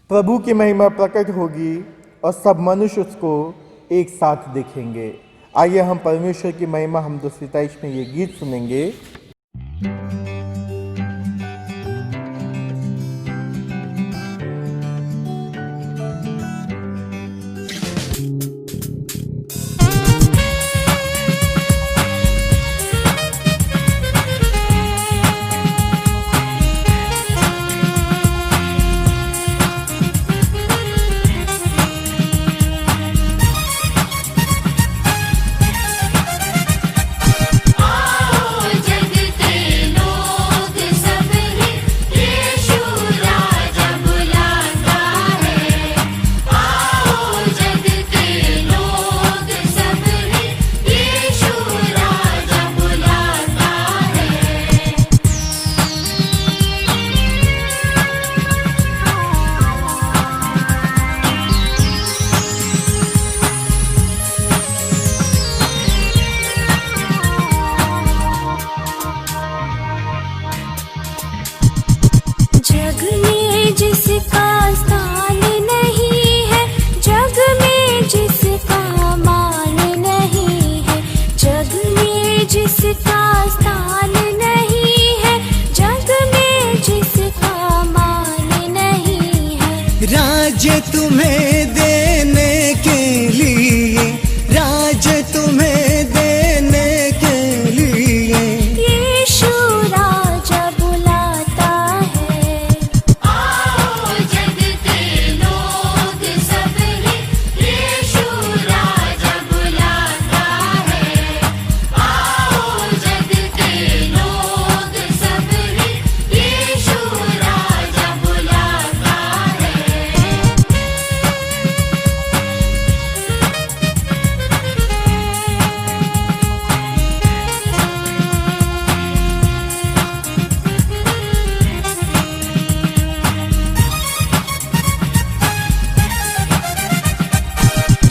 प्रभु की महिमा प्रकट होगी और सब मनुष्य उसको एक साथ देखेंगे। आइए हम परमेश्वर की महिमा हम 227 में ये गीत सुनेंगे। जग में जिसका स्थान नहीं है, जग में जिसका मान नहीं है, जग में जिसका स्थान नहीं है, जग में जिसका मान नहीं है। राज्य तुम्हें देने के लिए, राज्य तुम्हें देने के लिए यीशु राजा बुलाता है। आओ जग के लोग सब ही, यीशु राजा बुलाता है। आओ जग के लोग सब ही, यीशु राजा बुलाता है।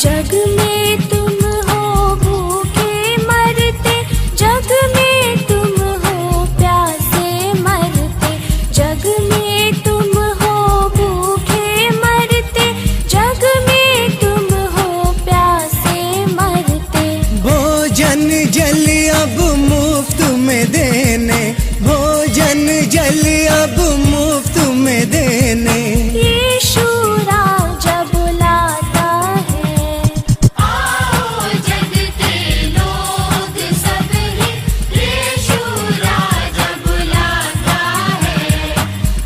जग में तुम हो भूखे मरते, जग में तुम हो प्यासे मरते, जग में तुम हो भूखे मरते, जग में तुम हो प्यासे मरते। भोजन जल अब मुफ्त में देने, भोजन जल अब मुफ्त में देने यीशु राजा बुलाता है। आओ जग के लोग सब ही, यीशु राजा बुलाता है।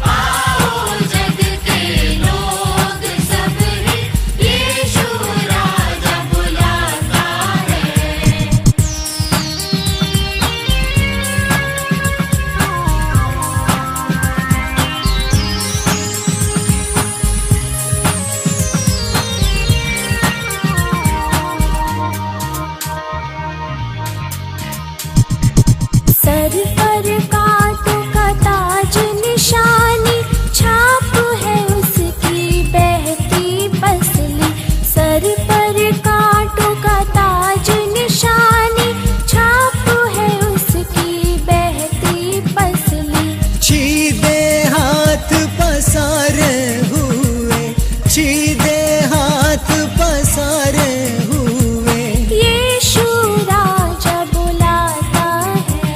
आओ जग के लोग सब ही, यीशु राजा बुलाता है। सर पर कांटों का ताज निशानी, छाप है उसकी बहती पसली। सर पर कांटों का ताज निशानी, छाप है उसकी बहती पसली। सीधे हाथ पसारे हुए, सीधे हाथ पसारे हुए यीशु राजा बुलाता है।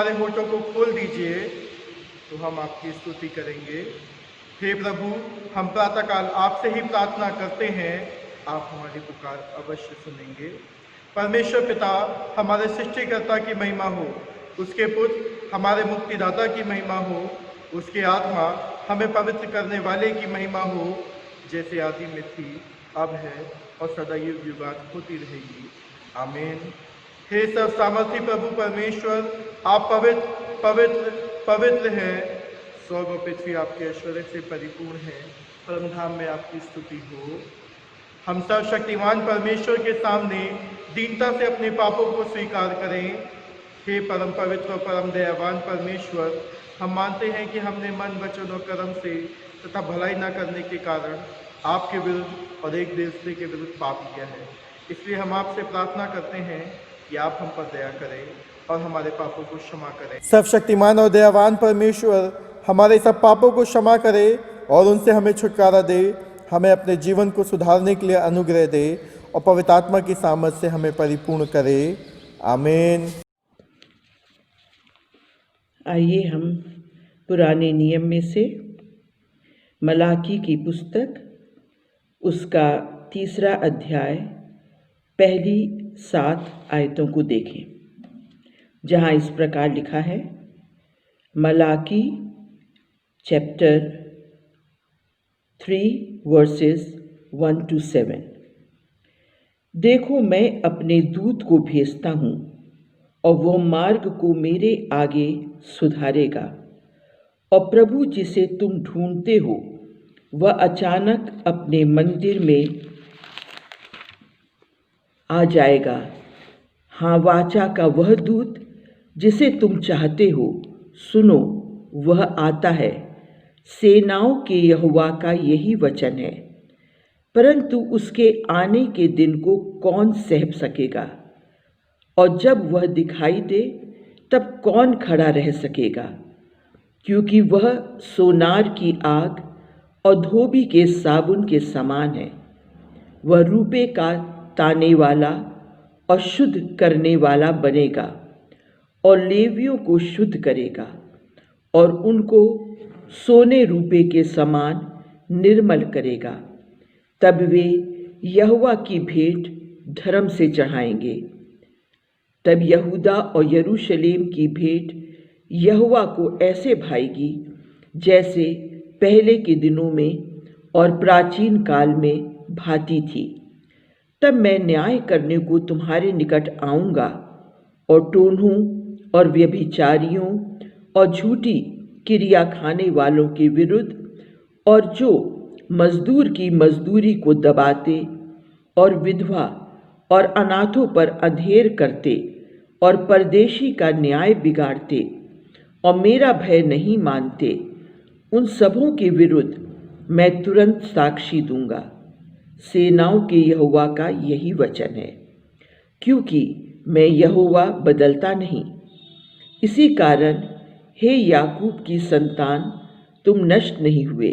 हमारे होठों को खोल दीजिए तो हम आपकी स्तुति करेंगे। हे प्रभु, हम प्रातःकाल आपसे ही प्रार्थना करते हैं, आप हमारी पुकार अवश्य सुनेंगे। परमेश्वर पिता, हमारे सृष्टिकर्ता की महिमा हो, उसके पुत्र हमारे मुक्तिदाता की महिमा हो, उसके आत्मा हमें पवित्र करने वाले की महिमा हो, जैसे आदि में थी, अब है और सदा युग युगांत होती रहेगी। आमीन। हे सब सामर्थी प्रभु परमेश्वर, आप पवित्र पवित्र पवित्र हैं। स्वर्ग और पृथ्वी आपके ऐश्वर्य से परिपूर्ण है। परम धाम में आपकी स्तुति हो। हम सर्वशक्तिमान परमेश्वर के सामने दीनता से अपने पापों को स्वीकार करें। हे परम पवित्र और परम दयावान परमेश्वर, हम मानते हैं कि हमने मन, वचन और कर्म से तथा भलाई न करने के कारण आपके विरुद्ध और एक दूसरे के विरुद्ध पाप किया है। इसलिए हम आपसे प्रार्थना करते हैं कि आप हम पर दया करें और हमारे पापों को क्षमा करें। सर्वशक्तिमान और दयावान परमेश्वर हमारे सब पापों को क्षमा करे और उनसे हमें छुटकारा दे, हमें अपने जीवन को सुधारने के लिए अनुग्रह दे और पवित्र आत्मा की सामर्थ से हमें परिपूर्ण करे। आमीन। आइए हम पुराने नियम में से मलाकी की पुस्तक उसका 3 अध्याय पहली 7 आयतों को देखें, जहाँ इस प्रकार लिखा है। Malachi chapter 3 versus 1 to 7। देखो, मैं अपने दूत को भेजता हूँ और वह मार्ग को मेरे आगे सुधारेगा। और प्रभु जिसे तुम ढूंढते हो वह अचानक अपने मंदिर में आ जाएगा। हाँ, वाचा का वह दूत जिसे तुम चाहते हो, सुनो, वह आता है। सेनाओं के यहोवा का यही वचन है। परंतु उसके आने के दिन को कौन सह सकेगा? और जब वह दिखाई दे तब कौन खड़ा रह सकेगा? क्योंकि वह सोनार की आग और धोबी के साबुन के समान है। वह रूपे का ताने वाला और शुद्ध करने वाला बनेगा और लेवियों को शुद्ध करेगा और उनको सोने रूपे के समान निर्मल करेगा। तब वे यहोवा की भेंट धर्म से चढ़ाएंगे। तब यहूदा और यरूशलेम की भेंट यहोवा को ऐसे भाएगी जैसे पहले के दिनों में और प्राचीन काल में भाती थी। तब मैं न्याय करने को तुम्हारे निकट आऊँगा और टोन्हों और व्यभिचारियों और झूठी क्रिया खाने वालों के विरुद्ध और जो मजदूर की मजदूरी को दबाते और विधवा और अनाथों पर अंधेर करते और परदेशी का न्याय बिगाड़ते और मेरा भय नहीं मानते, उन सबों के विरुद्ध मैं तुरंत साक्षी दूंगा। सेनाओं के यहोवा का यही वचन है। क्योंकि मैं यहोवा बदलता नहीं। इसी कारण हे याकूब की संतान, तुम नष्ट नहीं हुए।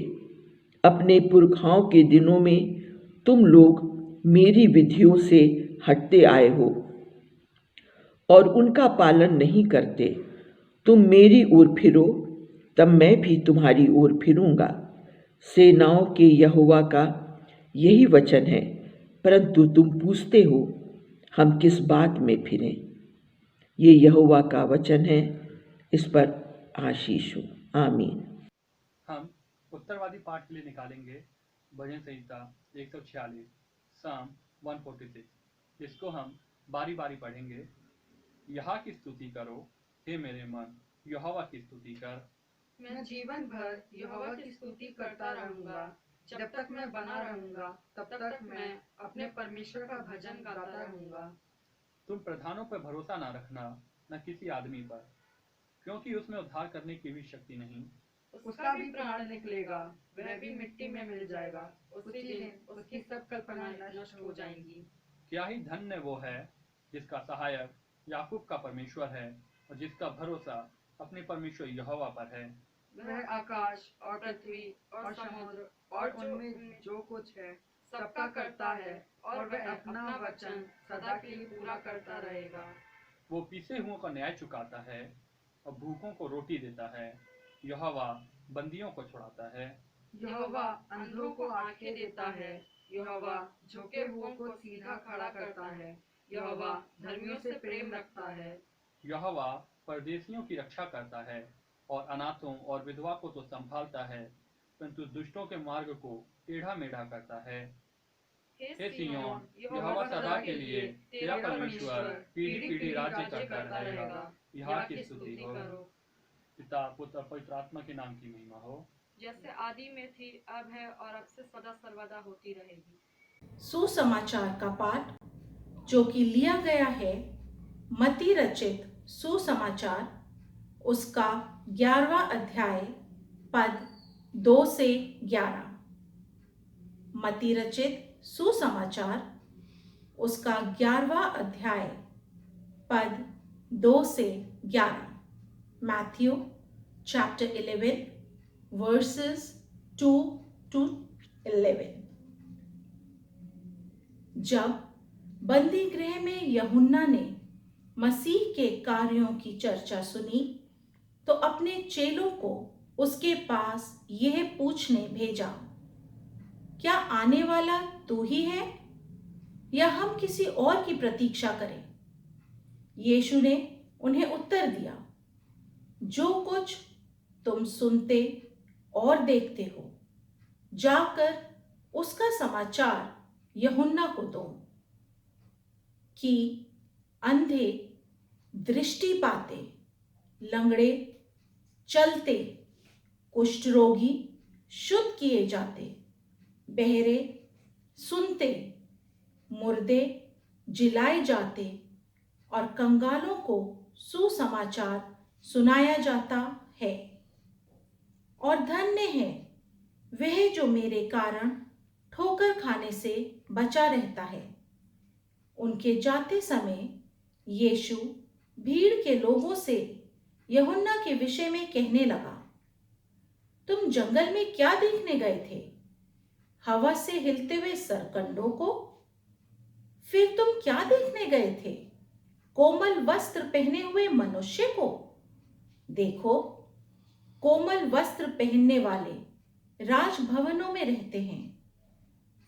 अपने पुरखाओं के दिनों में तुम लोग मेरी विधियों से हटते आए हो और उनका पालन नहीं करते। तुम मेरी ओर फिरो, तब मैं भी तुम्हारी ओर फिरूंगा। सेनाओं के यहोवा का यही वचन है। परंतु तुम पूछते हो, हम किस बात में फिरें? ये यहोवा का वचन है, इस पर आशीष हो। आमीन। हम उत्तरवादी पाठ के लिए निकालेंगे भजन संहिता 146, साम 146, जिसको हम बारी बारी पढ़ेंगे। यहा की स्तुति करो, हे मेरे मन, यहोवा की स्तुति कर। मैं जीवन भर यहोवा की स्तुति करता रहूंगा। जब तक मैं बना रहूंगा तब तक मैं अपने परमेश्वर का भजन गाता रहूंगा। तुम प्रधानों पर भरोसा न रखना, न किसी आदमी पर, क्योंकि उसमें उद्धार करने की भी शक्ति नहीं। उसका भी प्राण निकलेगा, वह भी मिट्टी में मिल जाएगा। उसी दिन उसकी सब कल्पनाएं नष्ट हो जाएंगी। क्या ही धन्य वो है जिसका सहायक याकूब का परमेश्वर है और जिसका भरोसा अपने परमेश्वर यहोवा पर है। वह आकाश और पृथ्वी और समुद्र और उनमें जो कुछ है सबका करता है और वह अपना वचन सदा के लिए पूरा करता रहेगा। वो पीसे हुओं का न्याय चुकाता है, और भूखों को रोटी देता है। यहोवा बंदियों को छुड़ाता है। यहोवा अंधों को आंखें देता है। यहोवा झुके हुओं को सीधा खड़ा करता है। यहोवा धर्मियों से प्रेम रखता है। यहोवा परदेशियों की रक्षा करता है और अनाथों और विधवा को तो संभालता है, परंतु दुष्टों के मार्ग को टेढ़ा मेढ़ा करता है। हे सिय्योन, यहोवा सदा के लिए तेरा परमेश्वर पीढ़ी पीढ़ी राज्य करता रहेगा। यहाँ की स्तुति हो। पिता, पुत्र और पवित्र आत्मा के नाम की महिमा हो, जैसे आदि में थी, अब है और अब से सदा सर्वदा होती रहेगी। सुसमाचार का पाठ जो कि लिया गया है मत्ती रचित सुसमाचार उसका 11वां अध्याय पद 2 से 11। मत्ती रचित सुसमाचार उसका 11वां अध्याय पद 2 से 11। Matthew chapter 11 verses 2 to 11। जब बंदी गृह में यूहन्ना ने मसीह के कार्यों की चर्चा सुनी तो अपने चेलों को उसके पास यह पूछने भेजा, क्या आने वाला तू ही है या हम किसी और की प्रतीक्षा करें? यीशु ने उन्हें उत्तर दिया, जो कुछ तुम सुनते और देखते हो, जाकर उसका समाचार यूहन्ना को दो कि अंधे दृष्टि पाते, लंगड़े चलते, कुष्ठ रोगी शुद्ध किए जाते, बहरे सुनते, मुर्दे जिलाए जाते और कंगालों को सुसमाचार सुनाया जाता है। और धन्य है वह जो मेरे कारण ठोकर खाने से बचा रहता है। उनके जाते समय यीशु भीड़ के लोगों से यूहन्ना के विषय में कहने लगा, तुम जंगल में क्या देखने गए थे? हवा से हिलते हुए सरकंडों को? फिर तुम क्या देखने गए थे? कोमल वस्त्र पहने हुए मनुष्य को? देखो, कोमल वस्त्र पहनने वाले राजभवनों में रहते हैं।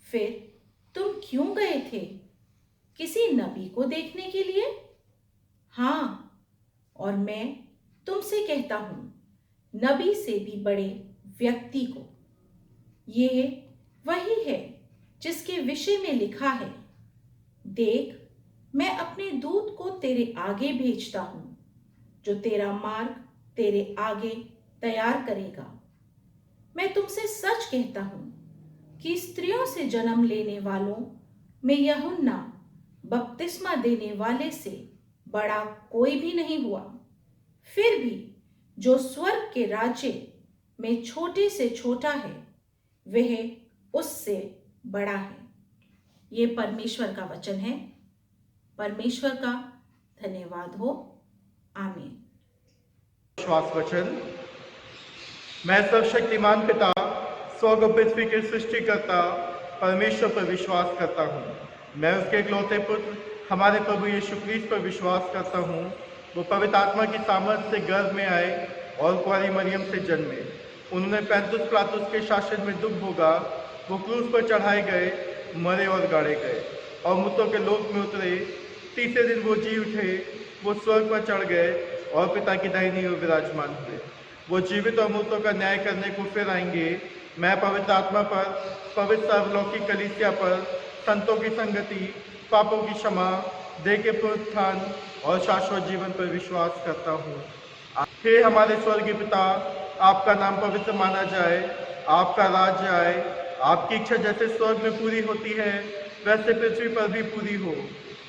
फिर तुम क्यों गए थे? किसी नबी को देखने के लिए? हाँ, और मैं तुमसे कहता हूं, नबी से भी बड़े व्यक्ति को। ये वही है जिसके विषय में लिखा है, देख, मैं अपने दूत को तेरे आगे भेजता हूं, जो तेरा मार्ग तेरे आगे तैयार करेगा। मैं तुमसे सच कहता हूं कि स्त्रियों से जन्म लेने वालों में यूहन्ना बपतिस्मा देने वाले से बड़ा कोई भी नहीं हुआ। फिर भी जो स्वर्ग के राज्य में छोटे से छोटा है, वह उससे बड़ा है। ये परमेश्वर का वचन है। परमेश्वर का धन्यवाद हो। आमीन। विश्वास वचन। मैं सर्वशक्तिमान पिता, स्वर्ग और पृथ्वी के सृष्टिकर्ता परमेश्वर पर विश्वास करता हूँ। मैं उसके इकलौते पुत्र हमारे प्रभु यीशु क्रिस्त पर विश्वास करता हूँ। वो पवित्र आत्मा की सामर्थ से गर्भ में आए और कुंवारी मरियम से जन्मे। उन्होंने पैंतुस पिलातुस के शासन में दुख भोगा। वो क्रूस पर चढ़ाए गए, मरे और गाड़े गए और मृतों के लोक में उतरे। तीसरे दिन वो जी उठे। वो स्वर्ग पर चढ़ गए और पिता की दाहिनी ओर विराजमान हुए। वो जीवित और मृतों का न्याय करने को फिर आएंगे। मैं पवित्र आत्मा पर, पवित्र सर्वलौकिक कलीसिया पर, संतों की संगति, पापों की क्षमा, देह के पुनरुत्थान और शाश्वत जीवन पर विश्वास करता हूँ। हे हमारे स्वर्गीय पिता, आपका नाम पवित्र माना जाए, आपका राज्य आए, आपकी इच्छा जैसे स्वर्ग में पूरी होती है वैसे पृथ्वी पर भी पूरी हो।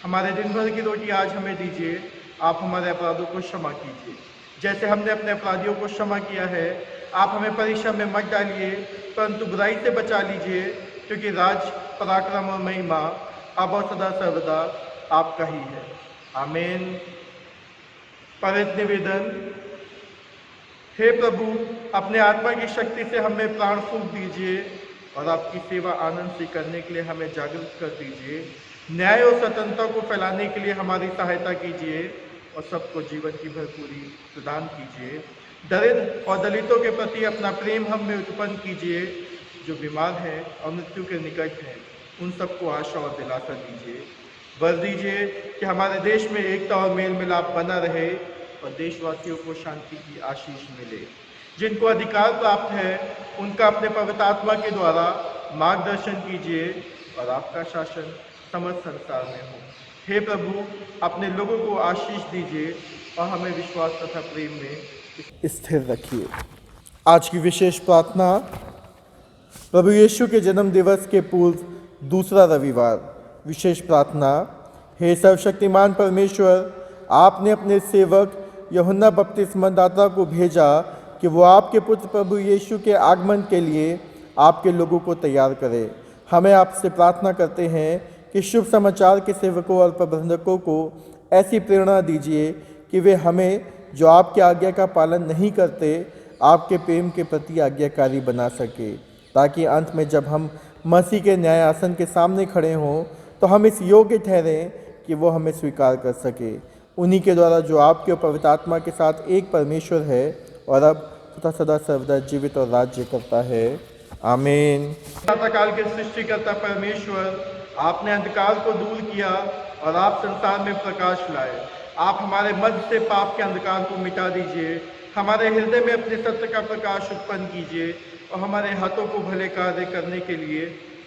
हमारे दिन भर की रोटी आज हमें दीजिए। आप हमारे अपराधों को क्षमा कीजिए जैसे हमने अपने अपराधियों को क्षमा किया है। आप हमें परीक्षा में मत डालिए, परंतु बुराई से बचा लीजिए, क्योंकि राज, पराक्रम और महिमा अब और सदा सर्वदा आपका ही है। आमीन। पवित्र निवेदन। हे प्रभु, अपने आत्मा की शक्ति से हमें प्राण फूंक दीजिए और आपकी सेवा आनंद से करने के लिए हमें जागरूक कर दीजिए। न्याय और स्वतंत्रता को फैलाने के लिए हमारी सहायता कीजिए। और सबको जीवन की भरपूरी प्रदान कीजिए। दरिद्र और दलितों के प्रति अपना प्रेम हम में उत्पन्न कीजिए। जो बीमार हैं और मृत्यु के निकट हैं, उन सबको आशा और दिलासा दीजिए। वर दीजिए कि हमारे देश में एकता और मेल मिलाप बना रहे और देशवासियों को शांति की आशीष मिले। जिनको अधिकार प्राप्त है उनका अपने पवित्र आत्मा के द्वारा मार्गदर्शन कीजिए और आपका शासन समस्त संसार में हो। हे प्रभु, अपने लोगों को आशीष दीजिए और हमें विश्वास तथा प्रेम में स्थिर रखिए। आज की विशेष प्रार्थना प्रभु यीशु के जन्म दिवस के पूर्व दूसरा रविवार। विशेष प्रार्थना। हे सर्वशक्तिमान परमेश्वर, आपने अपने सेवक यूहन्ना बपतिस्मादाता को भेजा कि वो आपके पुत्र प्रभु यीशु के आगमन के लिए आपके लोगों को तैयार करे। हमें आपसे प्रार्थना करते हैं कि शुभ समाचार के सेवकों और प्रबंधकों को ऐसी प्रेरणा दीजिए कि वे हमें, जो आपकी आज्ञा का पालन नहीं करते, आपके प्रेम के प्रति आज्ञाकारी बना सके, ताकि अंत में जब हम मसीह के न्याय आसन के सामने खड़े हों तो हम इस योग्य ठहरें कि वो हमें स्वीकार कर सके। उन्हीं के द्वारा जो आपके और पवित्र आत्मा के साथ एक परमेश्वर है और अब तथा सदा सर्वदा जीवित और राज्य करता है। आमीन। काल के सृष्टिकर्ता परमेश्वर, आपने अंधकार को दूर किया और आप संसार में प्रकाश लाए। आप हमारे मध्य से पाप के अंधकार को मिटा दीजिए, हमारे हृदय में अपने सत्य का प्रकाश उत्पन्न कीजिए और हमारे हाथों को भले कार्य करने के लिए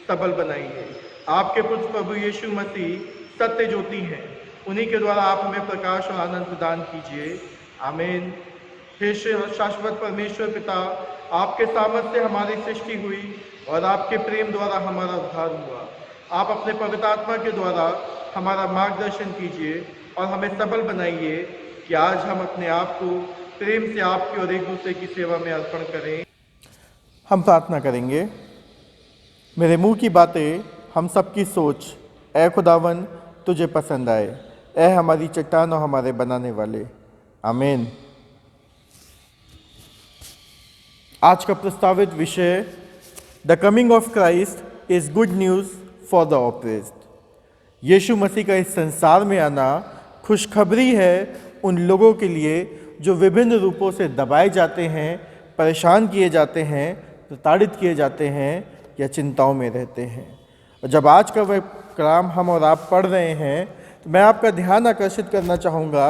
सबल बनाइए। आपके पुत्र प्रभु यीशु मसीह सत्य ज्योति हैं, उन्हीं के द्वारा आप हमें प्रकाश और आनंद प्रदान कीजिए। आमीन। हे शाश्वत परमेश्वर पिता, आपके सामर्थ्य से हमारी सृष्टि हुई और आपके प्रेम द्वारा हमारा उद्धार हुआ। आप अपने पवित्र आत्मा के द्वारा हमारा मार्गदर्शन कीजिए और हमें सबल बनाइए कि आज हम अपने आप को प्रेम से आपकी और एक दूसरे की सेवा में अर्पण करें। हम प्रार्थना करेंगे। मेरे मुंह की बातें, हम सबकी सोच, ऐ खुदावन तुझे पसंद आए, ऐ हमारी चट्टान और हमारे बनाने वाले। आमीन। आज का प्रस्तावित विषय the coming of Christ is good news for the oppressed. Yeshu Masih का इस संसार में आना खुशखबरी है उन लोगों के लिए जो विभिन्न रूपों से दबाए जाते हैं, परेशान किए जाते हैं, प्रताड़ित किए जाते हैं या चिंताओं में रहते हैं। और जब आज का वह कलाम हम और आप पढ़ रहे हैं तो मैं आपका ध्यान आकर्षित करना चाहूँगा।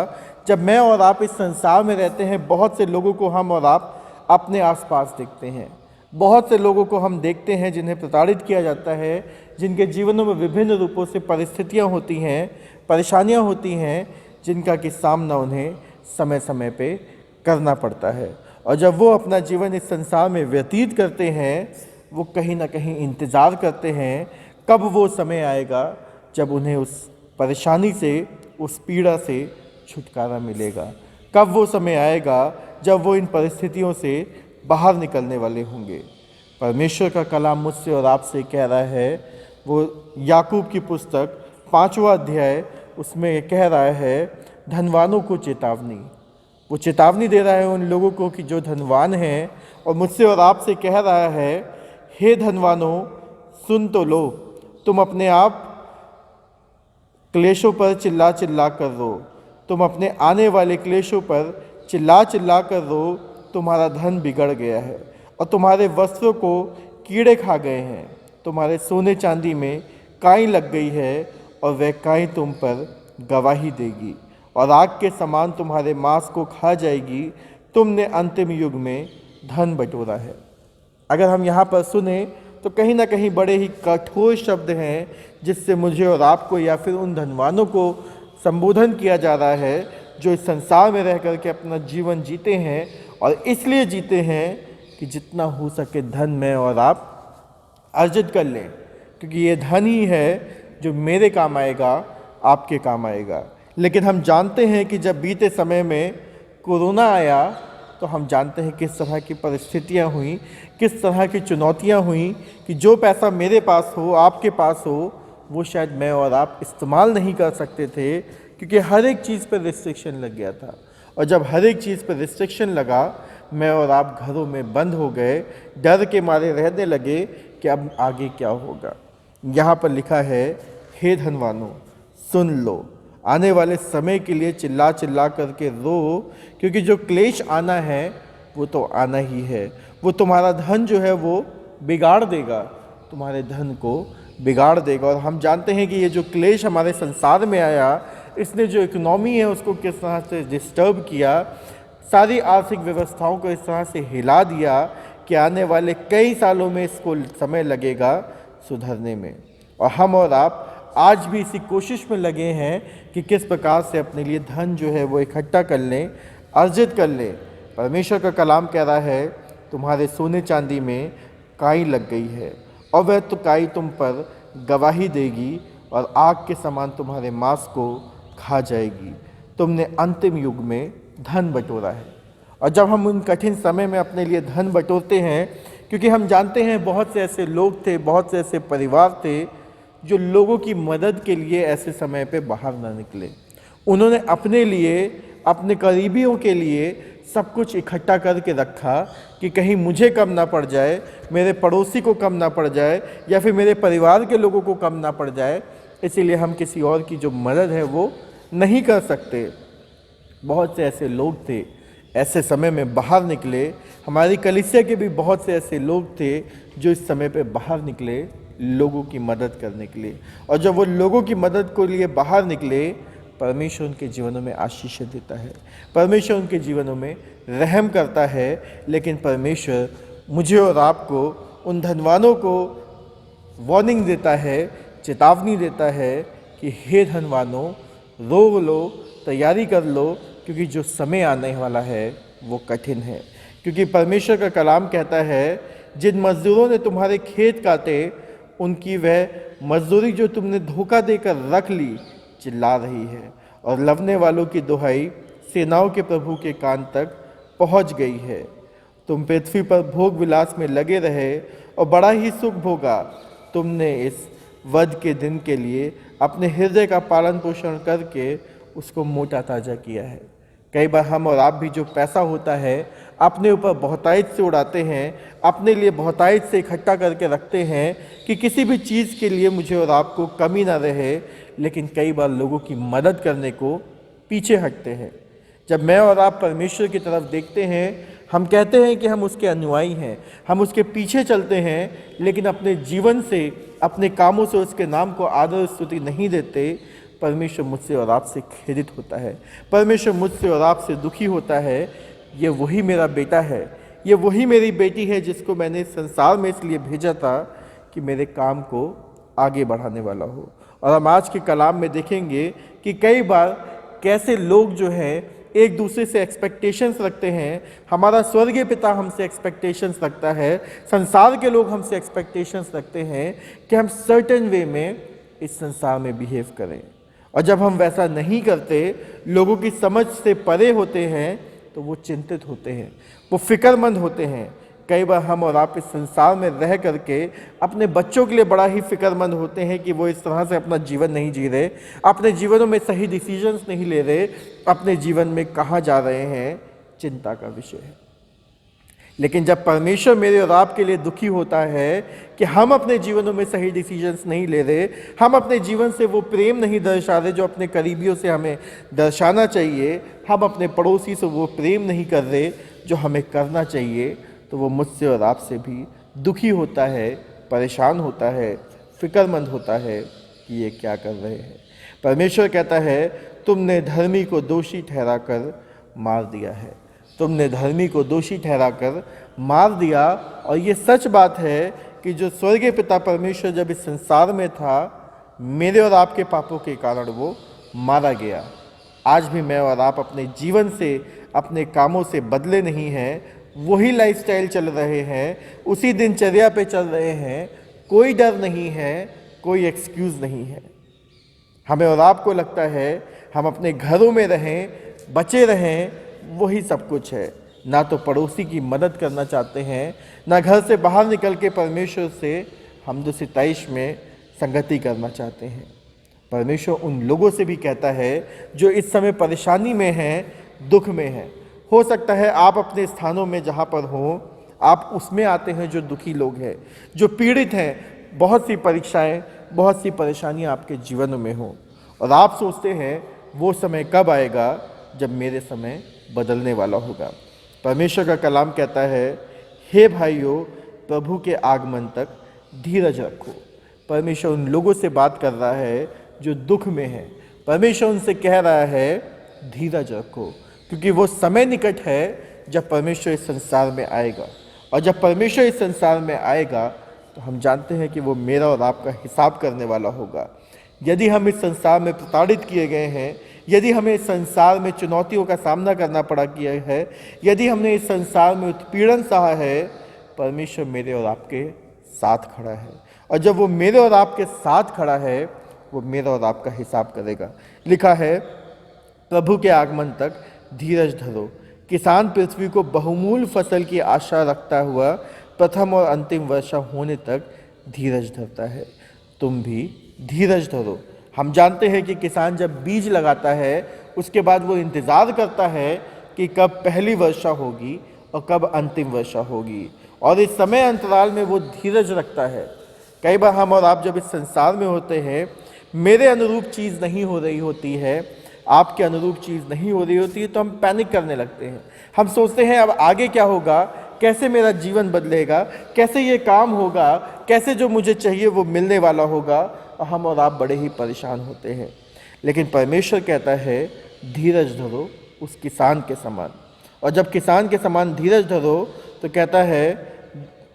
जब मैं और आप इस संसार में रहते हैं, बहुत से लोगों को हम और आप अपने आसपास देखते हैं। बहुत से लोगों को हम देखते हैं जिन्हें प्रताड़ित किया जाता है, जिनके जीवनों में विभिन्न रूपों से परिस्थितियां होती हैं, परेशानियां होती हैं, जिनका कि सामना उन्हें समय समय पे करना पड़ता है। और जब वो अपना जीवन इस संसार में व्यतीत करते हैं, वो कहीं ना कहीं इंतज़ार करते हैं कब वो समय आएगा जब उन्हें उस परेशानी से, उस पीड़ा से छुटकारा मिलेगा। कब वो समय आएगा जब वो इन परिस्थितियों से बाहर निकलने वाले होंगे। परमेश्वर का कलाम मुझसे और आपसे कह रहा है, वो याकूब की पुस्तक 5वां अध्याय, उसमें कह रहा है धनवानों को चेतावनी। वो चेतावनी दे रहा है उन लोगों को कि जो धनवान हैं, और मुझसे और आपसे कह रहा है, हे धनवानों सुन तो लो, तुम अपने आप क्लेशों पर चिल्ला चिल्ला कर रो, तुम अपने आने वाले क्लेशों पर चिल्ला चिल्ला कर रो, तुम्हारा धन बिगड़ गया है और तुम्हारे वस्त्रों को कीड़े खा गए हैं, तुम्हारे सोने चांदी में काई लग गई है और वह काई तुम पर गवाही देगी और आग के समान तुम्हारे मांस को खा जाएगी। तुमने अंतिम युग में धन बटोरा है। अगर हम यहाँ पर सुने तो कहीं ना कहीं बड़े ही कठोर शब्द हैं जिससे मुझे और आपको या फिर उन धनवानों को संबोधन किया जा रहा है जो इस संसार में रह कर के अपना जीवन जीते हैं और इसलिए जीते हैं कि जितना हो सके धन में और आप अर्जित कर लें, क्योंकि ये धन ही है जो मेरे काम आएगा, आपके काम आएगा। लेकिन हम जानते हैं कि जब बीते समय में कोरोना आया तो हम जानते हैं किस तरह की परिस्थितियां हुई, किस तरह की चुनौतियां हुई कि जो पैसा मेरे पास हो, आपके पास हो, वो शायद मैं और आप इस्तेमाल नहीं कर सकते थे, क्योंकि हर एक चीज़ पर रिस्ट्रिक्शन लग गया था। और जब हर एक चीज़ पर रिस्ट्रिक्शन लगा, मैं और आप घरों में बंद हो गए, डर के मारे रहने लगे कि अब आगे क्या होगा। यहाँ पर लिखा है, हे धनवानों सुन लो, आने वाले समय के लिए चिल्ला चिल्ला करके रो, क्योंकि जो क्लेश आना है वो तो आना ही है। वो तुम्हारा धन जो है वो बिगाड़ देगा, तुम्हारे धन को बिगाड़ देगा। और हम जानते हैं कि ये जो क्लेश हमारे संसार में आया, इसने जो इकोनॉमी है उसको किस तरह से डिस्टर्ब किया, सारी आर्थिक व्यवस्थाओं को इस तरह से हिला दिया कि आने वाले कई सालों में इसको समय लगेगा सुधरने में। और हम और आप आज भी इसी कोशिश में लगे हैं कि किस प्रकार से अपने लिए धन जो है वो इकट्ठा कर लें, अर्जित कर लें। परमेश्वर का कलाम कह रहा है, तुम्हारे सोने चांदी में काई लग गई है और वह तो काई तुम पर गवाही देगी और आग के समान तुम्हारे मांस को खा जाएगी। तुमने अंतिम युग में धन बटोरा है। और जब हम उन कठिन समय में अपने लिए धन बटोरते हैं, क्योंकि हम जानते हैं बहुत से ऐसे लोग थे, बहुत से ऐसे परिवार थे जो लोगों की मदद के लिए ऐसे समय पे बाहर ना निकले। उन्होंने अपने लिए, अपने करीबियों के लिए सब कुछ इकट्ठा करके रखा कि कहीं मुझे कम ना पड़ जाए, मेरे पड़ोसी को कम ना पड़ जाए, या फिर मेरे परिवार के लोगों को कम ना पड़ जाए, इसीलिए हम किसी और की जो मदद है वो नहीं कर सकते। बहुत से ऐसे लोग थे ऐसे समय में बाहर निकले। हमारी कलीसिया के भी बहुत से ऐसे लोग थे जो इस समय पे बाहर निकले लोगों की मदद करने के लिए। और जब वो लोगों की मदद के लिए बाहर निकले, परमेश्वर उनके जीवनों में आशीष देता है, परमेश्वर उनके जीवनों में रहम करता है। लेकिन परमेश्वर मुझे और आपको, उन धनवानों को वार्निंग देता है, चेतावनी देता है कि हे धनवानों, रोक लो, तैयारी कर लो, क्योंकि जो समय आने वाला है वो कठिन है। क्योंकि परमेश्वर का कलाम कहता है, जिन मजदूरों ने तुम्हारे खेत काटे, उनकी वह मजदूरी जो तुमने धोखा देकर रख ली चिल्ला रही है, और लवने वालों की दुहाई सेनाओं के प्रभु के कान तक पहुंच गई है। तुम पृथ्वी पर भोग विलास में लगे रहे और बड़ा ही सुख भोगा। तुमने इस वध के दिन के लिए अपने हृदय का पालन पोषण करके उसको मोटा ताजा किया है। कई बार हम और आप भी जो पैसा होता है अपने ऊपर बहुतायत से उड़ाते हैं, अपने लिए बहुतायत से इकट्ठा करके रखते हैं कि किसी भी चीज़ के लिए मुझे और आपको कमी ना रहे। लेकिन कई बार लोगों की मदद करने को पीछे हटते हैं। जब मैं और आप परमेश्वर की तरफ देखते हैं, हम कहते हैं कि हम उसके अनुयायी हैं, हम उसके पीछे चलते हैं, लेकिन अपने जीवन से, अपने कामों से उसके नाम को आदर स्तुति नहीं देते। परमेश्वर मुझसे और आपसे खेदित होता है, परमेश्वर मुझसे और आपसे दुखी होता है। ये वही मेरा बेटा है, ये वही मेरी बेटी है जिसको मैंने संसार में इसलिए भेजा था कि मेरे काम को आगे बढ़ाने वाला हो। और हम आज के कलाम में देखेंगे कि कई बार कैसे लोग जो हैं एक दूसरे से एक्सपेक्टेशंस रखते हैं। हमारा स्वर्गीय पिता हमसे एक्सपेक्टेशंस रखता है, संसार के लोग हमसे एक्सपेक्टेशंस रखते हैं कि हम सर्टेन वे में इस संसार में बिहेव करें। और जब हम वैसा नहीं करते, लोगों की समझ से परे होते हैं, तो वो चिंतित होते हैं, वो फिक्रमंद होते हैं। कई बार हम और आप इस संसार में रह करके अपने बच्चों के लिए बड़ा ही फिक्रमंद होते हैं कि वो इस तरह से अपना जीवन नहीं जी रहे, अपने जीवनों में सही डिसीजंस नहीं ले रहे, अपने जीवन में कहाँ जा रहे हैं, चिंता का विषय है। लेकिन जब परमेश्वर मेरे और आपके लिए दुखी होता है कि हम अपने जीवनों में सही डिसीजंस नहीं ले रहे, हम अपने जीवन से वो प्रेम नहीं दर्शा रहे जो अपने करीबियों से हमें दर्शाना चाहिए, हम अपने पड़ोसी से वो प्रेम नहीं कर रहे जो हमें करना चाहिए, तो वो मुझसे और आपसे भी दुखी होता है, परेशान होता है, फिक्रमंद होता है कि ये क्या कर रहे हैं। परमेश्वर कहता है, तुमने धर्मी को दोषी ठहराकर मार दिया है, तुमने धर्मी को दोषी ठहराकर मार दिया। और ये सच बात है कि जो स्वर्गीय पिता परमेश्वर जब इस संसार में था, मेरे और आपके पापों के कारण वो मारा गया। आज भी मैं और आप अपने जीवन से, अपने कामों से बदले नहीं हैं, वही लाइफस्टाइल चल रहे हैं, उसी दिनचर्या पे चल रहे हैं। कोई डर नहीं है, कोई एक्सक्यूज़ नहीं है। हमें और आपको लगता है हम अपने घरों में रहें, बचे रहें, वही सब कुछ है। ना तो पड़ोसी की मदद करना चाहते हैं, ना घर से बाहर निकल के परमेश्वर से हमदो सिताइश में संगति करना चाहते हैं। परमेश्वर उन लोगों से भी कहता है जो इस समय परेशानी में हैं, दुख में हैं। हो सकता है आप अपने स्थानों में जहाँ पर हों, आप उसमें आते हैं जो दुखी लोग हैं, जो पीड़ित हैं। बहुत सी परीक्षाएं, बहुत सी परेशानियां आपके जीवन में हों और आप सोचते हैं वो समय कब आएगा जब मेरे समय बदलने वाला होगा। परमेश्वर का कलाम कहता है, हे भाइयों, प्रभु के आगमन तक धीरज रखो। परमेश्वर उन लोगों से बात कर रहा है जो दुख में है। परमेश्वर उनसे कह रहा है धीरज रखो, क्योंकि वो समय निकट है जब परमेश्वर इस संसार में आएगा। और जब परमेश्वर इस संसार में आएगा तो हम जानते हैं कि वो मेरा और आपका हिसाब करने वाला होगा। यदि हम इस संसार में प्रताड़ित किए गए हैं, यदि हमें इस संसार में चुनौतियों का सामना करना पड़ा किया है, यदि हमने इस संसार में उत्पीड़न सहा है, परमेश्वर मेरे और आपके साथ खड़ा है। और जब वो मेरे और आपके साथ खड़ा है, वो मेरा और आपका हिसाब करेगा। लिखा है, प्रभु के आगमन तक धीरज धरो। किसान पृथ्वी को बहुमूल फसल की आशा रखता हुआ प्रथम और अंतिम वर्षा होने तक धीरज धरता है। तुम भी धीरज धरो। हम जानते हैं कि किसान जब बीज लगाता है उसके बाद वो इंतज़ार करता है कि कब पहली वर्षा होगी और कब अंतिम वर्षा होगी, और इस समय अंतराल में वो धीरज रखता है। कई बार हम और आप जब इस संसार में होते हैं, मेरे अनुरूप चीज़ नहीं हो रही होती है, आपके अनुरूप चीज़ नहीं हो रही होती है, तो हम पैनिक करने लगते हैं। हम सोचते हैं अब आगे क्या होगा, कैसे मेरा जीवन बदलेगा, कैसे ये काम होगा, कैसे जो मुझे चाहिए वो मिलने वाला होगा, और हम और आप बड़े ही परेशान होते हैं। लेकिन परमेश्वर कहता है धीरज धरो उस किसान के समान। और जब किसान के समान धीरज धरो तो कहता है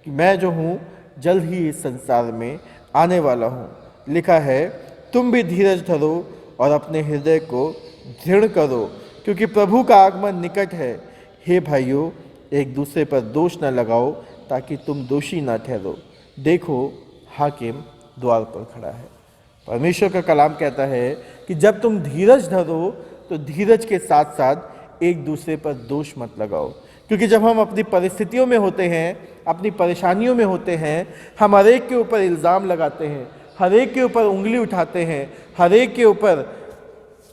कि मैं जो हूँ जल्द ही इस संसार में आने वाला हूँ। लिखा है, तुम भी धीरज धरो और अपने हृदय को दृढ़ करो, क्योंकि प्रभु का आगमन निकट है। हे भाइयों, एक दूसरे पर दोष न लगाओ ताकि तुम दोषी न ठहरो। देखो, हाकिम द्वार पर खड़ा है। परमेश्वर का कलाम कहता है कि जब तुम धीरज धरो तो धीरज के साथ साथ एक दूसरे पर दोष मत लगाओ, क्योंकि जब हम अपनी परिस्थितियों में होते हैं, अपनी परेशानियों में होते हैं, हम हर एक के ऊपर इल्ज़ाम लगाते हैं, हर एक के ऊपर उंगली उठाते हैं, हर एक के ऊपर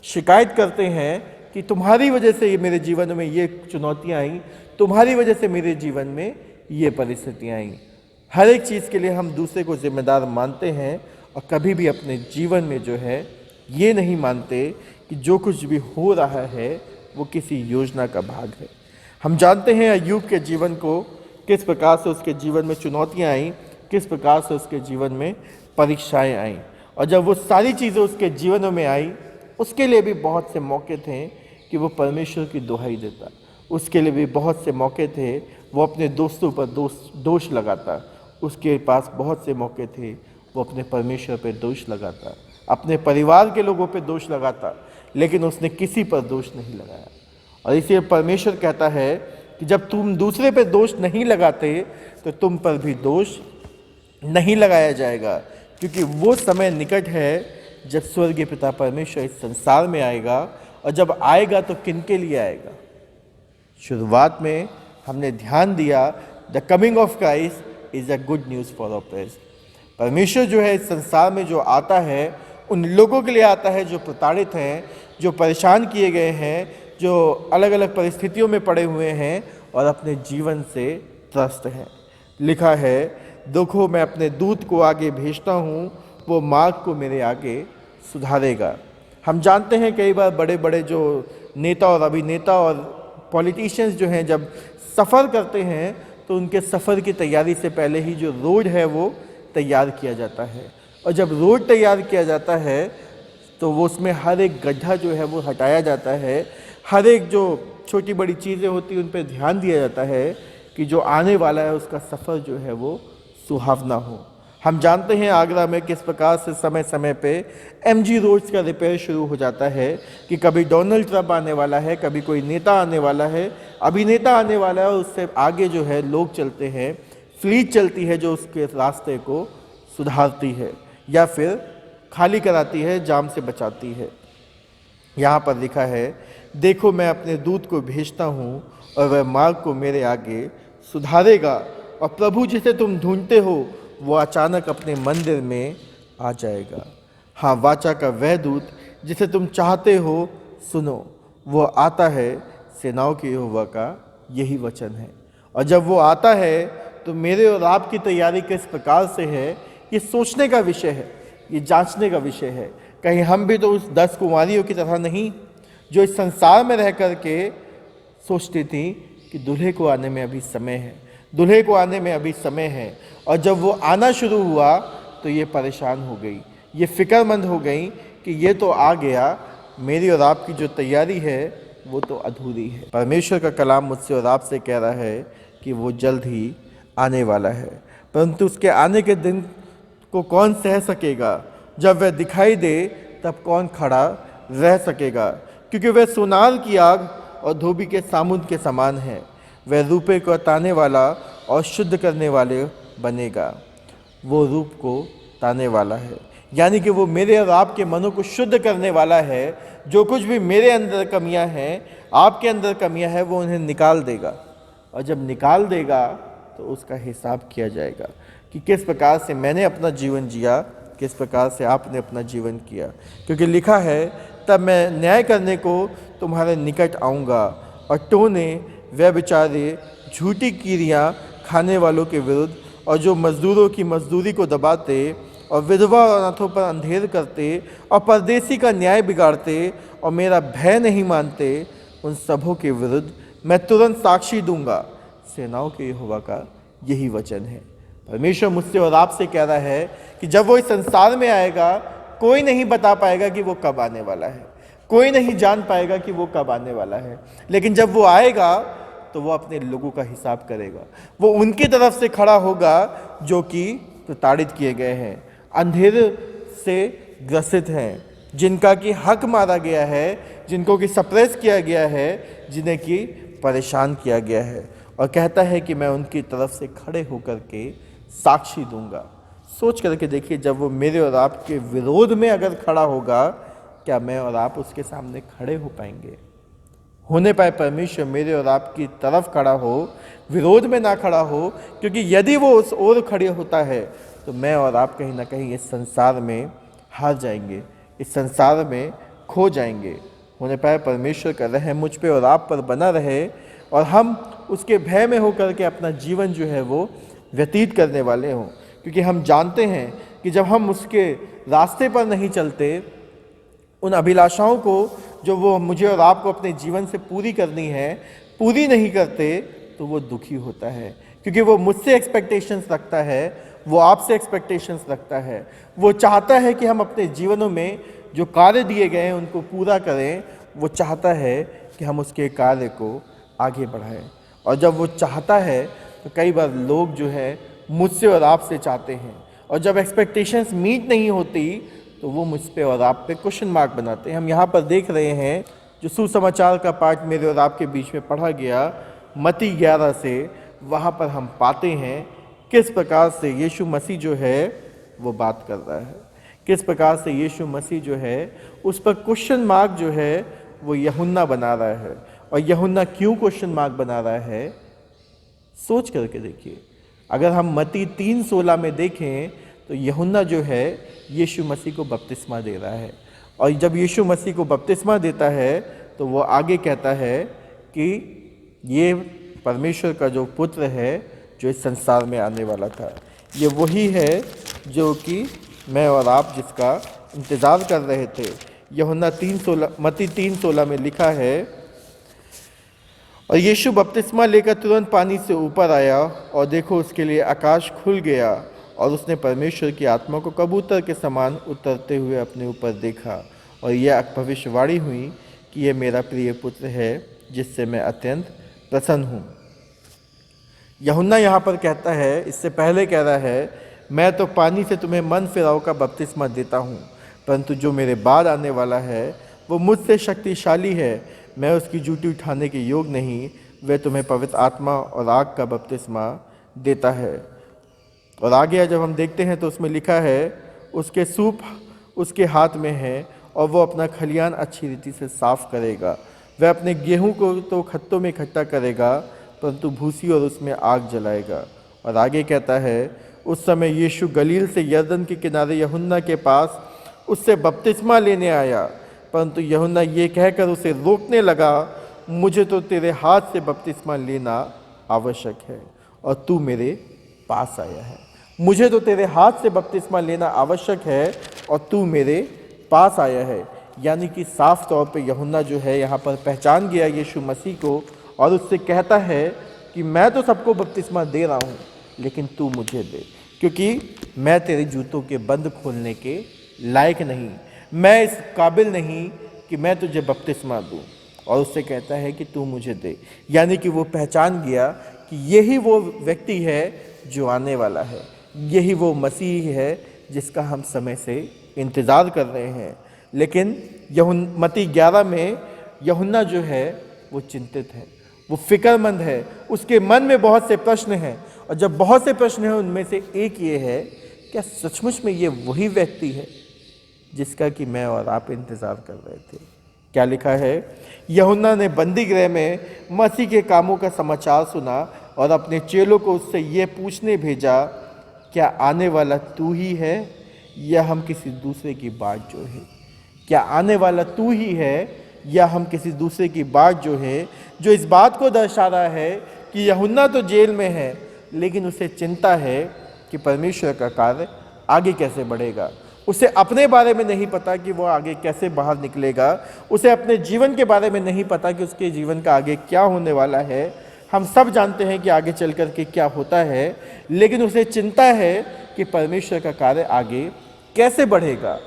शिकायत करते हैं कि तुम्हारी वजह से ये मेरे जीवन में ये चुनौतियाँ आई, तुम्हारी वजह से मेरे जीवन में ये परिस्थितियाँ आई। हर एक चीज़ के लिए हम दूसरे को जिम्मेदार मानते हैं और कभी भी अपने जीवन में जो है ये नहीं मानते कि जो कुछ भी हो रहा है वो किसी योजना का भाग है। हम जानते हैं अय्यूब के जीवन को किस प्रकार से उसके जीवन में चुनौतियाँ आईं, किस प्रकार से उसके जीवन में परीक्षाएं आईं, और जब वो सारी चीज़ें उसके जीवन में आई, उसके लिए भी बहुत से मौके थे कि वो परमेश्वर की दुहाई देता। उसके लिए भी बहुत से मौके थे वो अपने दोस्तों पर दोष लगाता। उसके पास बहुत से मौके थे वो अपने परमेश्वर पर दोष लगाता, अपने परिवार के लोगों पर दोष लगाता, लेकिन उसने किसी पर दोष नहीं लगाया। और इसलिए परमेश्वर कहता है कि जब तुम दूसरे पे दोष नहीं लगाते तो तुम पर भी दोष नहीं लगाया जाएगा, क्योंकि वो समय निकट है जब स्वर्गीय पिता परमेश्वर इस संसार में आएगा। और जब आएगा तो किन के लिए आएगा? शुरुआत में हमने ध्यान दिया, the coming of Christ is a good news for oppressed. परमेश्वर जो है इस संसार में जो आता है उन लोगों के लिए आता है जो प्रताड़ित हैं, जो परेशान किए गए हैं, जो अलग अलग परिस्थितियों में पड़े हुए हैं और अपने जीवन से त्रस्त हैं। लिखा है, देखो मैं अपने दूत को आगे भेजता हूँ, वो मार्ग को मेरे आगे सुधारेगा। हम जानते हैं कई बार बड़े बड़े जो नेता और अभिनेता और पॉलिटिशियंस जो हैं जब सफ़र करते हैं तो उनके सफ़र की तैयारी से पहले ही जो रोड है वो तैयार किया जाता है। और जब रोड तैयार किया जाता है तो वो उसमें हर एक गड्ढा जो है वो हटाया जाता है, हर एक जो छोटी बड़ी चीज़ें होती हैं उन पर ध्यान दिया जाता है कि जो आने वाला है उसका सफ़र जो है वो सुहावना हो। हम जानते हैं आगरा में किस प्रकार से समय समय पे MG रोड्स का रिपेयर शुरू हो जाता है कि कभी डोनाल्ड ट्रंप आने वाला है, कभी कोई नेता आने वाला है, अभिनेता आने वाला है, और उससे आगे जो है लोग चलते हैं, फ्लीट चलती है जो उसके रास्ते को सुधारती है या फिर खाली कराती है, जाम से बचाती है। यहाँ पर लिखा है, देखो मैं अपने दूत को भेजता हूँ और वह मार्ग को मेरे आगे सुधारेगा, और प्रभु जिसे तुम ढूंढते हो वो अचानक अपने मंदिर में आ जाएगा। हाँ, वाचा का वह दूत जिसे तुम चाहते हो, सुनो, वो आता है, सेनाओं के यहोवा का यही वचन है। और जब वो आता है तो मेरे और आपकी तैयारी किस प्रकार से है, ये सोचने का विषय है, ये जांचने का विषय है। कहीं हम भी तो उस 10 कुंवारियों की तरह नहीं जो इस संसार में रह कर के सोचती थी कि दूल्हे को आने में अभी समय है, दूल्हे को आने में अभी समय है। और जब वो आना शुरू हुआ तो ये परेशान हो गई, ये फिक्रमंद हो गई कि ये तो आ गया, मेरी और आपकी जो तैयारी है वो तो अधूरी है। परमेश्वर का कलाम मुझसे और आपसे कह रहा है कि वो जल्द ही आने वाला है, परंतु उसके आने के दिन को कौन सह सकेगा? जब वह दिखाई दे तब कौन खड़ा रह सकेगा? क्योंकि वह सोनार की आग और धोबी के सामुद के समान है। वह रूपे को ताने वाला और शुद्ध करने वाले बनेगा। वो रूप को ताने वाला है, यानी कि वो मेरे और आपके मनों को शुद्ध करने वाला है। जो कुछ भी मेरे अंदर कमियां हैं, आपके अंदर कमियां हैं, वो उन्हें निकाल देगा। और जब निकाल देगा तो उसका हिसाब किया जाएगा कि किस प्रकार से मैंने अपना जीवन जिया, किस प्रकार से आपने अपना जीवन किया। क्योंकि लिखा है, तब मैं न्याय करने को तुम्हारे निकट आऊँगा और टोने व्यभिचारी झूठी कीरियाँ खाने वालों के विरुद्ध, और जो मजदूरों की मजदूरी को दबाते और विधवा और अनाथों पर अंधेर करते और परदेसी का न्याय बिगाड़ते और मेरा भय नहीं मानते, उन सबों के विरुद्ध मैं तुरंत साक्षी दूंगा। सेनाओं के यहोवा का यही वचन है। परमेश्वर मुझसे और आपसे कह रहा है कि जब वो इस संसार में आएगा, कोई नहीं बता पाएगा कि वो कब आने वाला है, कोई नहीं जान पाएगा कि वो कब आने वाला है। लेकिन जब वो आएगा तो वो अपने लोगों का हिसाब करेगा। वो उनकी तरफ से खड़ा होगा जो कि प्रताड़ित किए गए हैं, अंधेरे से ग्रसित हैं, जिनका कि हक मारा गया है, जिनको कि सप्रेस किया गया है, जिन्हें कि परेशान किया गया है। और कहता है कि मैं उनकी तरफ से खड़े होकर के साक्षी दूंगा। सोच करके देखिए, जब वो मेरे और आपके विरोध में अगर खड़ा होगा, क्या मैं और आप उसके सामने खड़े हो पाएंगे? होने पाए परमेश्वर मेरे और आपकी तरफ खड़ा हो, विरोध में ना खड़ा हो। क्योंकि यदि वो उस ओर खड़े होता है तो मैं और आप कहीं ना कहीं इस संसार में हार जाएंगे, इस संसार में खो जाएंगे। होने पाए परमेश्वर का रहम मुझ पे और आप पर बना रहे और हम उसके भय में होकर के अपना जीवन जो है वो व्यतीत करने वाले हों। क्योंकि हम जानते हैं कि जब हम उसके रास्ते पर नहीं चलते, उन अभिलाषाओं को जो वो मुझे और आपको अपने जीवन से पूरी करनी है, पूरी नहीं करते, तो वो दुखी होता है। क्योंकि वो मुझसे एक्सपेक्टेशंस रखता है, वो आपसे एक्सपेक्टेशंस रखता है। वो चाहता है कि हम अपने जीवनों में जो कार्य दिए गए हैं उनको पूरा करें। वो चाहता है कि हम उसके कार्य को आगे बढ़ाएं। और जब वो चाहता है तो कई बार लोग जो है मुझसे और आपसे चाहते हैं, और जब एक्सपेक्टेशंस मीट नहीं होती तो वो मुझ पे और आप पे क्वेश्चन मार्क बनाते हैं। हम यहाँ पर देख रहे हैं जो सुसमाचार का पाठ मेरे और आपके बीच में पढ़ा गया मत्ती 11 से, वहाँ पर हम पाते हैं किस प्रकार से यीशु मसीह जो है वो बात कर रहा है, किस प्रकार से यीशु मसीह जो है उस पर क्वेश्चन मार्क जो है वो यूहन्ना बना रहा है। और यूहन्ना क्यों क्वेश्चन मार्क बना रहा है, सोच करके देखिए। अगर हम मत्ती 3:16 में देखें तो यूहन्ना जो है यीशु मसीह को बपतिस्मा दे रहा है। और जब यीशु मसीह को बपतिस्मा देता है तो वो आगे कहता है कि ये परमेश्वर का जो पुत्र है जो इस संसार में आने वाला था, ये वही है जो कि मैं और आप जिसका इंतज़ार कर रहे थे। यूहन्ना 3:16 मत्ती 3:16 में लिखा है, और यीशु बपतिस्मा लेकर तुरंत पानी से ऊपर आया और देखो उसके लिए आकाश खुल गया और उसने परमेश्वर की आत्मा को कबूतर के समान उतरते हुए अपने ऊपर देखा। और यह भविष्यवाणी हुई कि यह मेरा प्रिय पुत्र है जिससे मैं अत्यंत प्रसन्न हूँ। यूहन्ना यहाँ पर कहता है, इससे पहले कह रहा है, मैं तो पानी से तुम्हें मन फिराव का बपतिस्मा देता हूँ, परंतु जो मेरे बाद आने वाला है वो मुझसे शक्तिशाली है, मैं उसकी जूती उठाने के योग नहीं। वह तुम्हें पवित्र आत्मा और आग का बपतिस्मा देता है। और आगे जब हम देखते हैं तो उसमें लिखा है, उसके सूप उसके हाथ में है और वो अपना खलियान अच्छी रीति से साफ करेगा। वह अपने गेहूं को तो खत्तों में इकट्ठा करेगा, परंतु भूसी और उसमें आग जलाएगा। और आगे कहता है, उस समय यीशु गलील से यरदन के किनारे यूहन्ना के पास उससे बपतिस्मा लेने आया, परंतु यूहन्ना ये कहकर उसे रोकने लगा, मुझे तो तेरे हाथ से बपतिस्मा लेना आवश्यक है और तू मेरे पास आया है। मुझे तो तेरे हाथ से बपतिस्मा लेना आवश्यक है और तू मेरे पास आया है। यानी कि साफ तौर पे यूहन्ना जो है यहाँ पर पहचान गया यीशु मसीह को और उससे कहता है कि मैं तो सबको बपतिस्मा दे रहा हूँ, लेकिन तू मुझे दे, क्योंकि मैं तेरे जूतों के बंद खोलने के लायक नहीं, मैं इस काबिल नहीं कि मैं तुझे बपतिस्मा दूँ। और उससे कहता है कि तू मुझे दे। यानी कि वो पहचान गया कि यही वो व्यक्ति है जो आने वाला है, यही वो मसीह है जिसका हम समय से इंतज़ार कर रहे हैं। लेकिन मत्ती 11 में यूहन्ना जो है वो चिंतित है, वो फिक्रमंद है, उसके मन में बहुत से प्रश्न हैं। और जब बहुत से प्रश्न हैं उनमें से एक ये है, क्या सचमुच में ये वही व्यक्ति है जिसका कि मैं और आप इंतज़ार कर रहे थे? क्या लिखा है? यूहन्ना ने बंदी गृह में मसीह के कामों का समाचार सुना और अपने चेलों को उससे ये पूछने भेजा, क्या आने वाला तू ही है या हम किसी दूसरे की बाट जो है? क्या आने वाला तू ही है या हम किसी दूसरे की बाट जो है? जो इस बात को दर्शा रहा है कि यूहन्ना तो जेल में है, लेकिन उसे चिंता है कि परमेश्वर का कार्य आगे कैसे बढ़ेगा। उसे अपने बारे में नहीं पता कि वो आगे कैसे बाहर निकलेगा, उसे अपने जीवन के बारे में नहीं पता कि उसके जीवन का आगे क्या होने वाला है। हम सब जानते हैं कि आगे चल कर के क्या होता है, लेकिन उसे चिंता है कि परमेश्वर का कार्य आगे कैसे बढ़ेगा।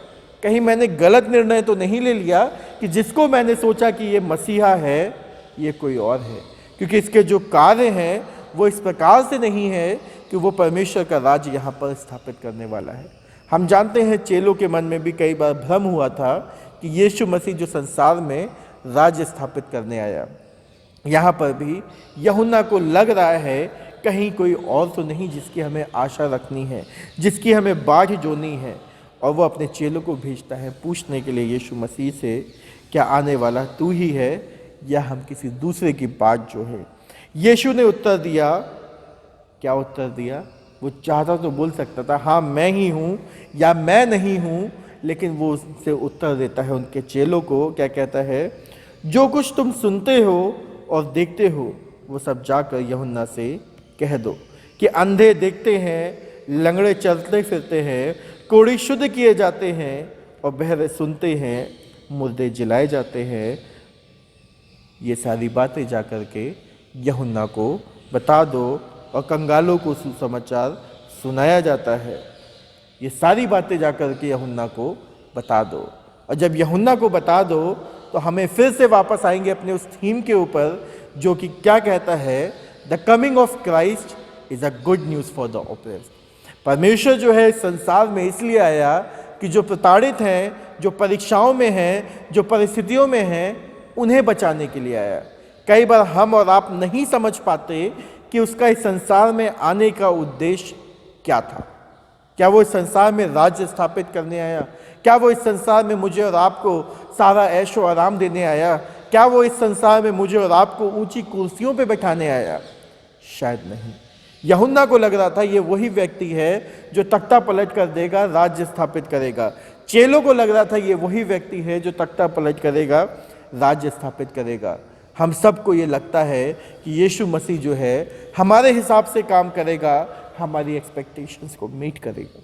कहीं मैंने गलत निर्णय तो नहीं ले लिया कि जिसको मैंने सोचा कि ये मसीहा है ये कोई और है, क्योंकि इसके जो कार्य हैं वो इस प्रकार से नहीं है कि वो परमेश्वर का राज्य यहाँ पर स्थापित करने वाला है। हम जानते हैं चेलों के मन में भी कई बार भ्रम हुआ था कि यीशु मसीह जो संसार में राज्य स्थापित करने आया, यहाँ पर भी यूहन्ना को लग रहा है कहीं कोई और तो नहीं जिसकी हमें आशा रखनी है, जिसकी हमें बाढ़ जोनी है। और वो अपने चेलों को भेजता है पूछने के लिए यीशु मसीह से, क्या आने वाला तू ही है या हम किसी दूसरे की बात जो है? यीशु ने उत्तर दिया। क्या उत्तर दिया? वो चाहता तो बोल सकता था हाँ मैं ही हूँ या मैं नहीं हूँ, लेकिन वो उससे उत्तर देता है उनके चेलों को। क्या कहता है? जो कुछ तुम सुनते हो और देखते हो वो सब जाकर यूहन्ना से कह दो कि अंधे देखते हैं, लंगड़े चलते फिरते हैं, कोढ़ी शुद्ध किए जाते हैं और बहरे सुनते हैं, मुर्दे जिलाए जाते हैं। ये सारी बातें जाकर के यूहन्ना को बता दो और कंगालों को सुसमाचार सुनाया जाता है। ये सारी बातें जाकर के यूहन्ना को बता दो। और जब यूहन्ना को बता दो तो हमें फिर से वापस आएंगे अपने उस थीम के ऊपर जो कि क्या कहता है, the coming of Christ is a good news for the oppressed. परमेश्वर जो है इस संसार में इसलिए आया कि जो प्रताड़ित हैं, जो परीक्षाओं में हैं, जो परिस्थितियों में हैं, उन्हें बचाने के लिए आया। कई बार हम और आप नहीं समझ पाते कि उसका इस संसार में आने का उद्देश्य क्या था। क्या वो इस संसार में राज्य स्थापित करने आया? क्या वो इस संसार में मुझे और आपको सारा ऐशो आराम देने आया? क्या वो इस संसार में मुझे और आपको ऊंची कुर्सियों पे बैठाने आया? शायद नहीं। यूहन्ना को लग रहा था ये वही व्यक्ति है जो तख्ता पलट कर देगा, राज्य स्थापित करेगा। चेलों को लग रहा था ये वही व्यक्ति है जो तख्ता पलट करेगा, राज्य स्थापित करेगा। हम सबको ये लगता है कि यीशु मसीह जो है हमारे हिसाब से काम करेगा, हमारी एक्सपेक्टेशंस को मीट करेगा।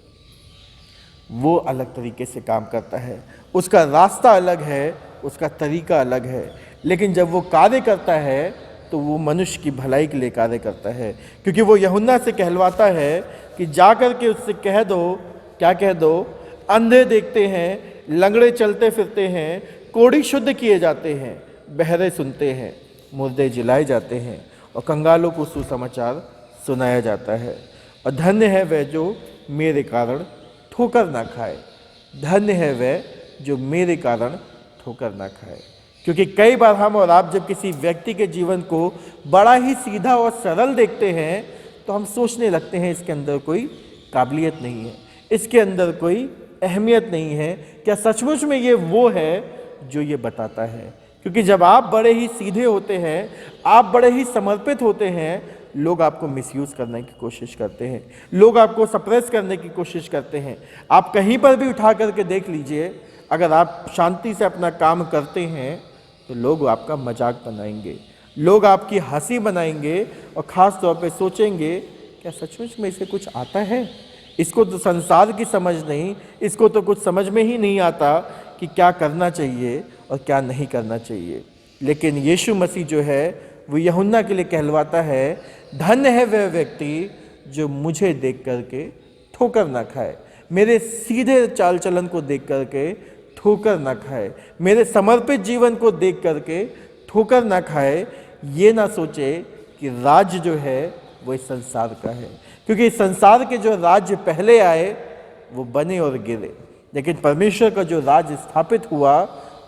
वो अलग तरीके से काम करता है, उसका रास्ता अलग है, उसका तरीका अलग है। लेकिन जब वो कार्य करता है तो वो मनुष्य की भलाई के लिए कार्य करता है, क्योंकि वो यूहन्ना से कहलवाता है कि जा कर के उससे कह दो। क्या कह दो? अंधे देखते हैं, लंगड़े चलते फिरते हैं, कोढ़ी शुद्ध किए जाते हैं, बहरे सुनते हैं, मुर्दे जिलाए जाते हैं और कंगालों को सुसमाचार सुनाया जाता है। और धन्य है वह जो मेरे कारण ठोकर ना खाए। धन्य है वह जो मेरे कारण ठोकर ना खाए। क्योंकि कई बार हम और आप जब किसी व्यक्ति के जीवन को बड़ा ही सीधा और सरल देखते हैं तो हम सोचने लगते हैं इसके अंदर कोई काबिलियत नहीं है, इसके अंदर कोई अहमियत नहीं है। क्या सचमुच में ये वो है जो ये बताता है? क्योंकि जब आप बड़े ही सीधे होते हैं, आप बड़े ही समर्पित होते हैं, लोग आपको मिसयूज़ करने की कोशिश करते हैं, लोग आपको सप्रेस करने की कोशिश करते हैं। आप कहीं पर भी उठा करके देख लीजिए, अगर आप शांति से अपना काम करते हैं तो लोग आपका मजाक बनाएंगे, लोग आपकी हंसी बनाएंगे और ख़ास तौर पे सोचेंगे क्या सचमुच में इसे कुछ आता है? इसको तो संसार की समझ नहीं, इसको तो कुछ समझ में ही नहीं आता कि क्या करना चाहिए और क्या नहीं करना चाहिए। लेकिन यीशु मसीह जो है वो यूहन्ना के लिए कहलवाता है, धन्य है वह व्यक्ति जो मुझे देख करके ठोकर ना खाए, मेरे सीधे चाल चलन को देख करके ठोकर ना खाए, मेरे समर्पित जीवन को देख करके ठोकर ना खाए। ये ना सोचे कि राज्य जो है वो इस संसार का है, क्योंकि इस संसार के जो राज्य पहले आए वो बने और गिरे, लेकिन परमेश्वर का जो राज्य स्थापित हुआ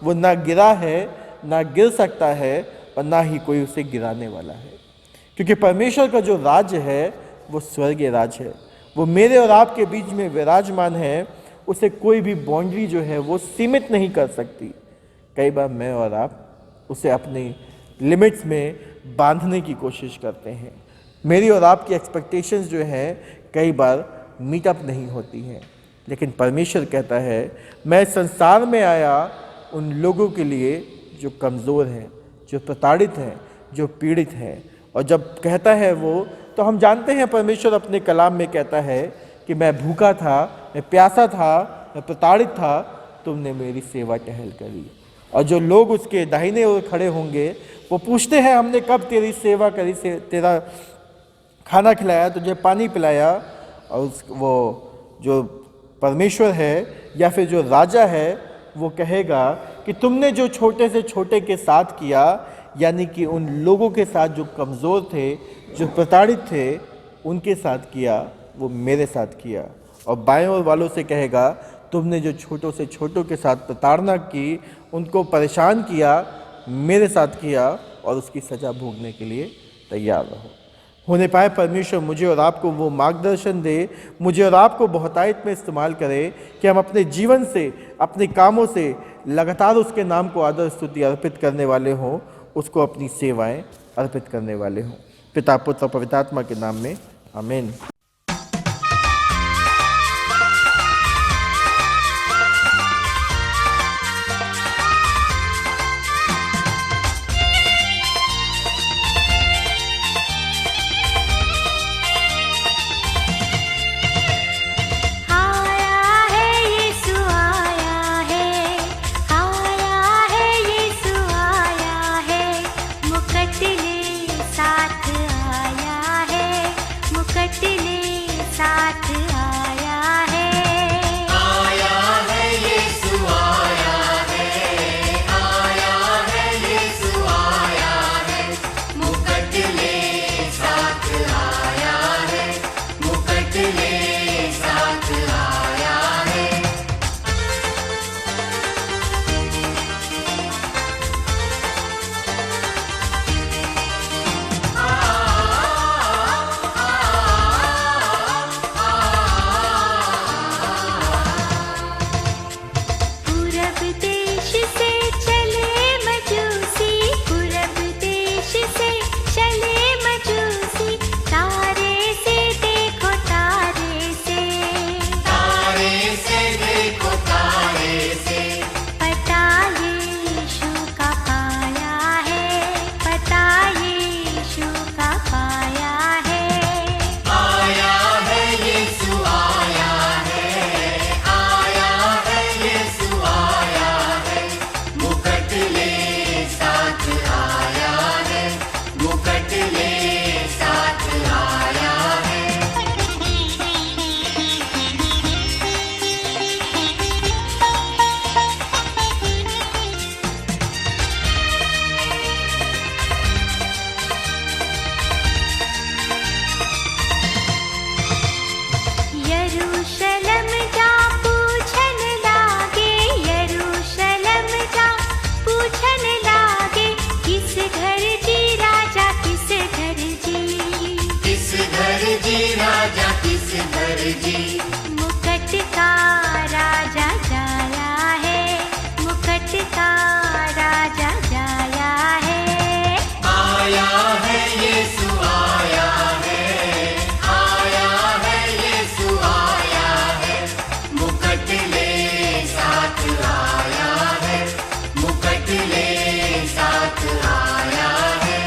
वो ना गिरा है, ना गिर सकता है और ना ही कोई उसे गिराने वाला है। क्योंकि परमेश्वर का जो राज्य है वो स्वर्गीय राज्य है, वो मेरे और आपके बीच में विराजमान है। उसे कोई भी बाउंड्री जो है वो सीमित नहीं कर सकती। कई बार मैं और आप उसे अपनी लिमिट्स में बांधने की कोशिश करते हैं। मेरी और आपकी एक्सपेक्टेशंस जो हैं कई बार मीटअप नहीं होती हैं, लेकिन परमेश्वर कहता है मैं संसार में आया उन लोगों के लिए जो कमज़ोर हैं, जो प्रताड़ित हैं, जो पीड़ित हैं। और जब कहता है वो, तो हम जानते हैं परमेश्वर अपने कलाम में कहता है कि मैं भूखा था, मैं प्यासा था, मैं प्रताड़ित था, तुमने मेरी सेवा टहल करी। और जो लोग उसके दाहिने ओर खड़े होंगे वो पूछते हैं हमने कब तेरी सेवा करी, से तेरा खाना खिलाया, तुझे पानी पिलाया। और वो जो परमेश्वर है या फिर जो राजा है वो कहेगा कि तुमने जो छोटे से छोटे के साथ किया, यानी कि उन लोगों के साथ जो कमज़ोर थे, जो प्रताड़ित थे, उनके साथ किया, वो मेरे साथ किया। और बाएं ओर वालों से कहेगा तुमने जो छोटों से छोटों के साथ प्रताड़ना की, उनको परेशान किया, मेरे साथ किया और उसकी सज़ा भोगने के लिए तैयार रहो। होने पाए परमेश्वर मुझे और आपको वो मार्गदर्शन दे, मुझे और आपको बहुतायत में इस्तेमाल करे कि हम अपने जीवन से, अपने कामों से लगातार उसके नाम को आदर स्तुति अर्पित करने वाले हों, उसको अपनी सेवाएं अर्पित करने वाले हों। पिता, पुत्र और पवित्र आत्मा के नाम में आमीन। मुकुट का राजा जाया है, मुकुट का राजा जाया है। आया है यीशु आया है, आया है यीशु आया है, मुकुट ले साथ आया है, मुकुट ले साथ आया है।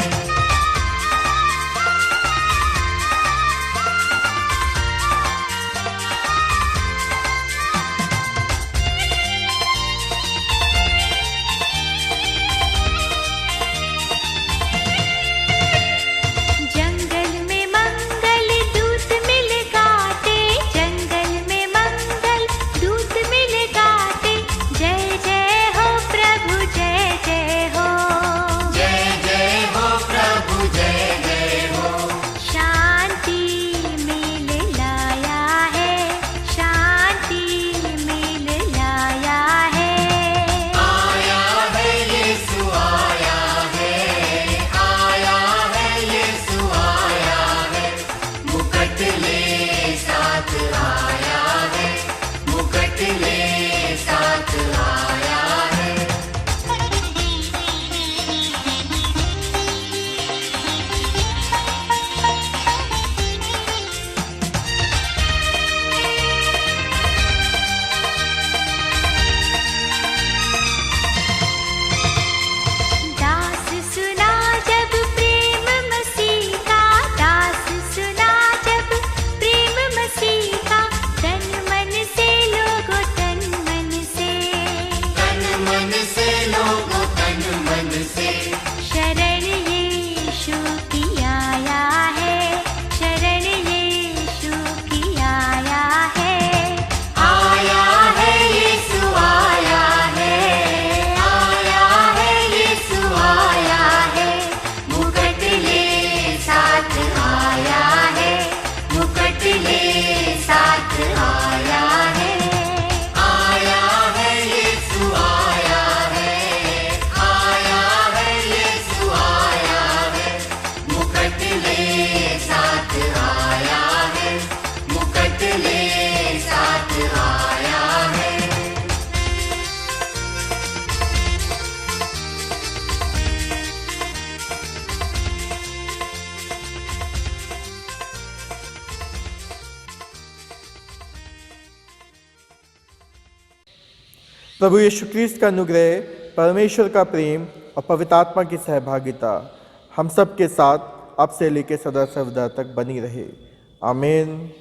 प्रभु यीशु क्रिस्त का अनुग्रह, परमेश्वर का प्रेम और पवित्र आत्मा की सहभागिता हम सब के साथ अब से लेकर सदा सर्वदा तक बनी रहे। आमीन।